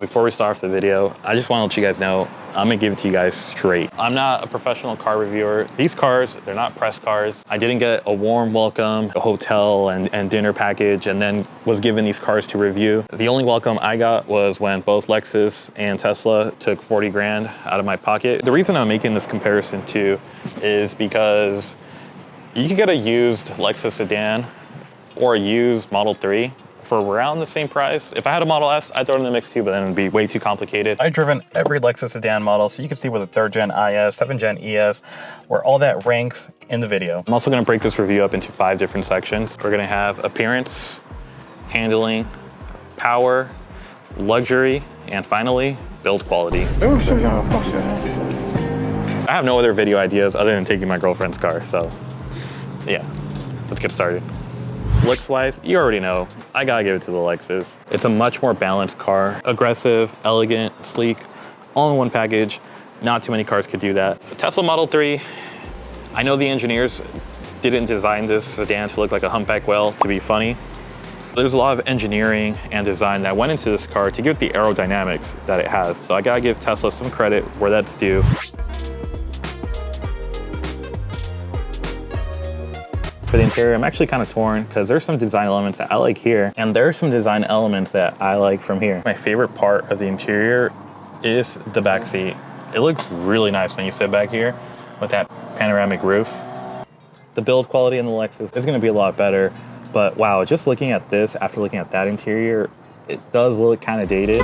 Before we start off the video, I just want to let you guys know, I'm gonna give it to you guys straight. I'm not a professional car reviewer. These cars, they're not press cars. I didn't get a warm welcome, a hotel and dinner package, and then was given these cars to review. The only welcome I got was when both Lexus and Tesla took 40 grand out of my pocket. The reason I'm making this comparison too is because you can get a used Lexus sedan or a used Model 3 for around the same price. If I had a Model S, I'd throw it in the mix too, but then it'd be way too complicated. I've driven every Lexus sedan model, so you can see where the 3rd gen IS, 7th gen ES, where all that ranks in the video. I'm also gonna break this review up into 5 different sections. We're gonna have appearance, handling, power, luxury, and finally, build quality. I have no other video ideas other than taking my girlfriend's car, so yeah, let's get started. Looks wise, you already know, I gotta give it to the Lexus. It's a much more balanced car, aggressive, elegant, sleek, all in one package. Not too many cars could do that. The Tesla Model 3, I know the engineers didn't design this sedan to look like a humpback whale to be funny. There's a lot of engineering and design that went into this car to give it the aerodynamics that it has. So I gotta give Tesla some credit where that's due. For the interior, I'm actually kind of torn because there's some design elements that I like here, and there's some design elements that I like from here. My favorite part of the interior is the back seat. It looks really nice when you sit back here with that panoramic roof. The build quality in the Lexus is going to be a lot better, but wow, just looking at this after looking at that interior, it does look kind of dated.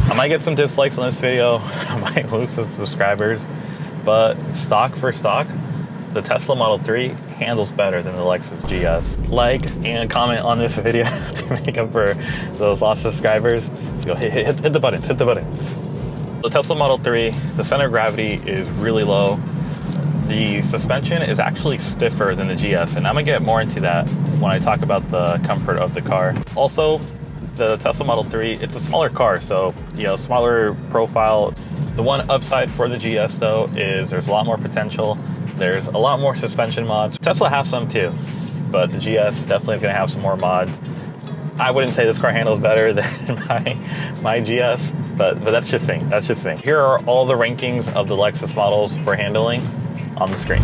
I might get some dislikes on this video. I might lose some subscribers. But stock for stock, the Tesla Model 3 handles better than the Lexus GS. Like and comment on this video to make up for those lost subscribers. Let's go, hit the buttons, hit the buttons. The Tesla Model 3, the center of gravity is really low. The suspension is actually stiffer than the GS, and I'm gonna get more into that when I talk about the comfort of the car. Also, the Tesla Model 3, it's a smaller car, so smaller profile. The one upside for the GS though is there's a lot more potential. There's a lot more suspension mods. Tesla has some too, but the GS definitely is gonna have some more mods. I wouldn't say this car handles better than my GS, but that's just saying, that's just saying. Here are all the rankings of the Lexus models for handling on the screen.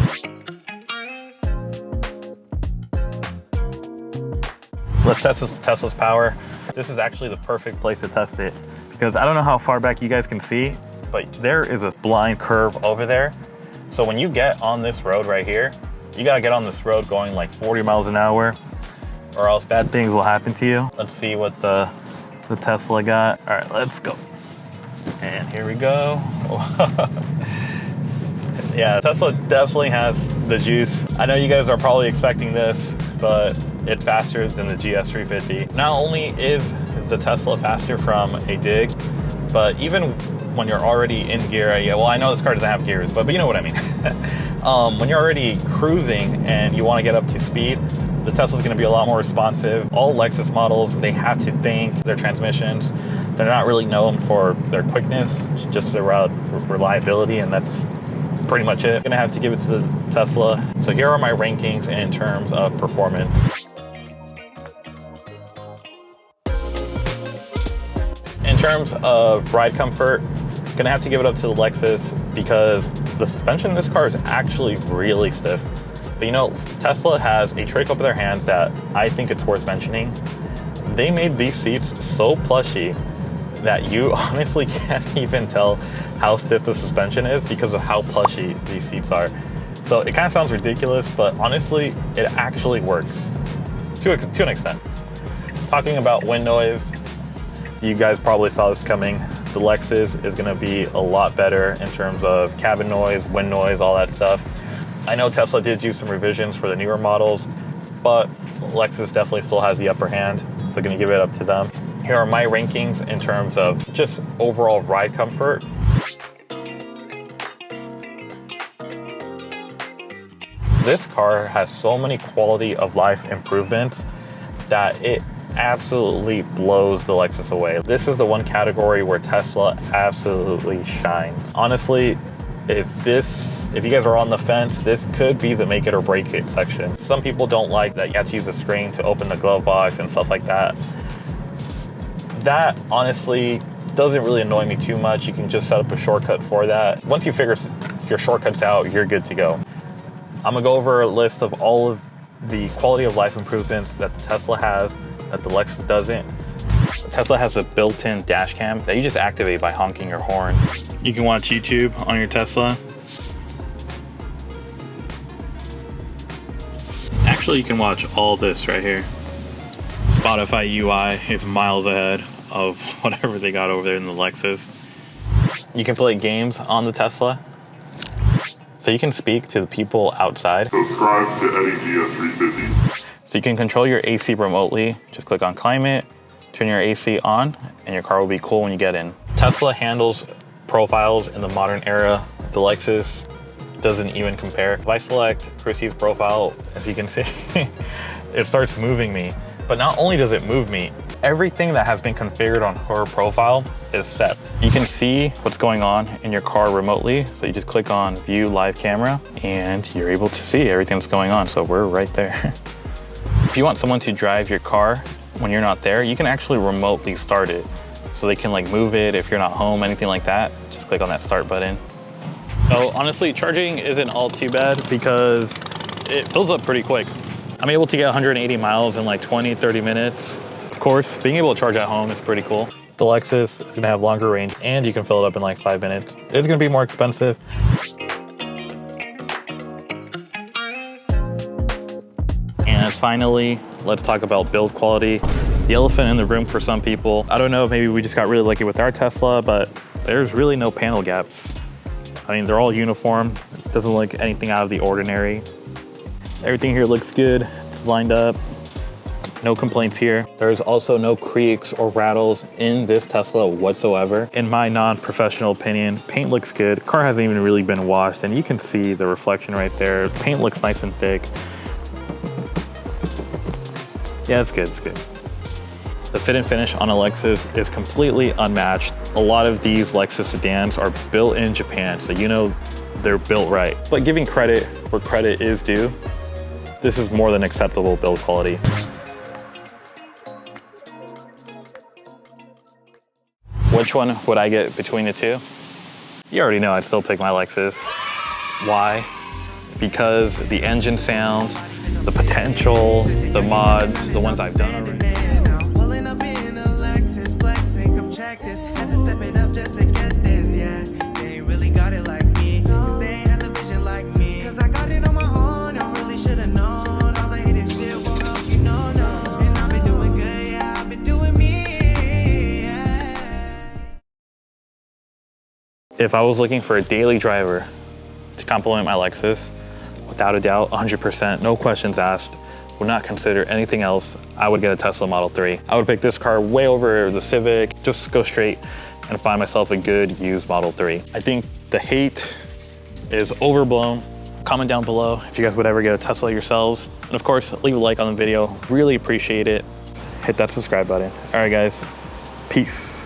Let's test Tesla's power. This is actually the perfect place to test it because I don't know how far back you guys can see, but there is a blind curve over there. So when you get on this road right here, you gotta get on this road going like 40 miles an hour or else bad things will happen to you. Let's see what the Tesla got. All right, let's go. And here we go. Yeah, Tesla definitely has the juice. I know you guys are probably expecting this, but it's faster than the GS350. Not only is the Tesla faster from a dig, but even when you're already in gear, well, I know this car doesn't have gears, but you know what I mean. When you're already cruising and you want to get up to speed, the Tesla's going to be a lot more responsive. All Lexus models, they have to think their transmissions. They're not really known for their quickness, just their reliability, and that's pretty much it. I'm going to have to give it to the Tesla. So here are my rankings in terms of performance. In terms of ride comfort, gonna have to give it up to the Lexus because the suspension in this car is actually really stiff. But Tesla has a trick up in their hands that I think it's worth mentioning. They made these seats so plushy that you honestly can't even tell how stiff the suspension is because of how plushy these seats are. So it kind of sounds ridiculous, but honestly, it actually works to an extent. Talking about wind noise, you guys probably saw this coming. The Lexus is going to be a lot better in terms of cabin noise, wind noise, all that stuff. I know Tesla did do some revisions for the newer models, but Lexus definitely still has the upper hand, so going to give it up to them. Here are my rankings in terms of just overall ride comfort. This car has so many quality of life improvements that it absolutely blows the Lexus away. This is the one category where Tesla absolutely shines. Honestly, if this If you guys are on the fence, this could be the make it or break it section. Some people don't like that you have to use a screen to open the glove box and stuff like that. That honestly doesn't really annoy me too much. You can just set up a shortcut for that. Once you figure your shortcuts out, you're good to go. I'm gonna go over a list of all of the quality of life improvements that the Tesla has that the Lexus doesn't. The Tesla has a built-in dash cam that you just activate by honking your horn. You can watch YouTube on your Tesla. Actually, you can watch all this right here. Spotify UI is miles ahead of whatever they got over there in the Lexus. You can play games on the Tesla. So you can speak to the people outside. Subscribe to Eddie GS350. So you can control your AC remotely. Just click on climate, turn your AC on, and your car will be cool when you get in. Tesla handles profiles in the modern era. The Lexus doesn't even compare. If I select Chrissy's profile, as you can see, it starts moving me. But not only does it move me, everything that has been configured on her profile is set. You can see what's going on in your car remotely. So you just click on view live camera and you're able to see everything that's going on. So we're right there. If you want someone to drive your car when you're not there, you can actually remotely start it. So they can like move it if you're not home, anything like that. Just click on that start button. So honestly, charging isn't all too bad because it fills up pretty quick. I'm able to get 180 miles in like 20, 30 minutes. Of course, being able to charge at home is pretty cool. The Lexus is gonna have longer range and you can fill it up in like 5 minutes. It's gonna be more expensive. And finally, let's talk about build quality. The elephant in the room for some people. I don't know, maybe we just got really lucky with our Tesla, but there's really no panel gaps. I mean, they're all uniform. It doesn't look anything out of the ordinary. Everything here looks good. It's lined up. No complaints here. There's also no creaks or rattles in this Tesla whatsoever. In my non-professional opinion, paint looks good. Car hasn't even really been washed and you can see the reflection right there. Paint looks nice and thick. Yeah, it's good, it's good. The fit and finish on a Lexus is completely unmatched. A lot of these Lexus sedans are built in Japan, so you know they're built right. But giving credit where credit is due, this is more than acceptable build quality. Which one would I get between the two? You already know I'd still pick my Lexus. Why? Because the engine sound, the potential, the mods, the ones I've done already. If I was looking for a daily driver to complement my Lexus, without a doubt, 100%, no questions asked, would not consider anything else, I would get a Tesla Model 3. I would pick this car way over the Civic, just go straight and find myself a good used Model 3. I think the hate is overblown. Comment down below if you guys would ever get a Tesla yourselves. And of course, leave a like on the video, really appreciate it. Hit that subscribe button. All right guys, peace.